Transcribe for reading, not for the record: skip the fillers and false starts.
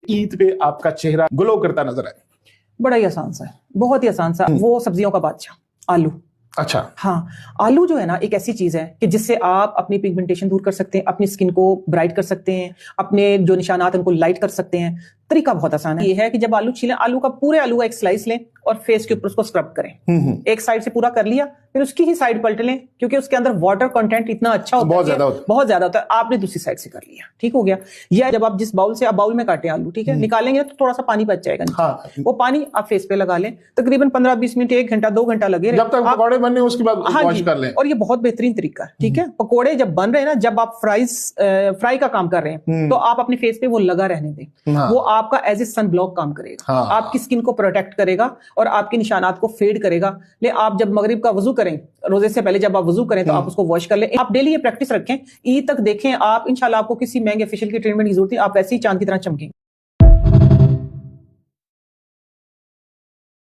ईद पे आपका चेहरा ग्लो करता नजर आए? बड़ा ही आसान सा है, बहुत ही आसान सा। वो सब्जियों का बादशाह आलू। अच्छा। हाँ, आलू जो है ना एक ऐसी चीज है कि जिससे आप अपनी पिगमेंटेशन दूर कर सकते हैं, अपनी स्किन को ब्राइट कर सकते हैं, अपने जो निशानात उनको लाइट कर सकते हैं। तरीका बहुत आसान है। ये है कि जब आलू छीलें, आलू का एक स्लाइस लें और फेस के ऊपर उसको स्क्रब करें। एक साइड से पूरा कर लिया, फिर उसकी ही साइड पलट लें, क्योंकि उसके अंदर वाटर कंटेंट इतना अच्छा होता है, बहुत ज्यादा होता है। आपने दूसरी साइड से कर लिया, ठीक हो गया। या जब आप जिस बाउल से, आप बाउल में काटें आलू, ठीक है, निकालेंगे तो थोड़ा सा पानी बच जाएगा। हाँ। वो पानी आप फेस पे लगा लें, तकरीबन 15-20 मिनट, 1 घंटा 2 घंटा लगे, जब तक पकौड़े बनने उसके बाद वॉश कर लें। और ये बहुत बेहतरीन तरीका है, ठीक है। पकौड़े जब बन रहे हैं ना, जब आप फ्राई का काम कर रहे हैं, तो आप अपने फेस पे वो लगा रहने दें। वो आपका एज ए सन ब्लॉक काम करेगा। आपकी स्किन को प्रोटेक्ट करेगा और आपके निशानात को फेड करेगा। ले आप जब मगरिब का वजू करें, रोजे से पहले जब आप वजू करें, तो आप उसको वॉश कर लें। आप डेली ये प्रैक्टिस रखें, ईद तक देखें आप, इंशाल्लाह आपको किसी महंगे फेशियल की ट्रीटमेंट की जरूरत नहीं, आप वैसे ही चांद की तरह चमकेंगे।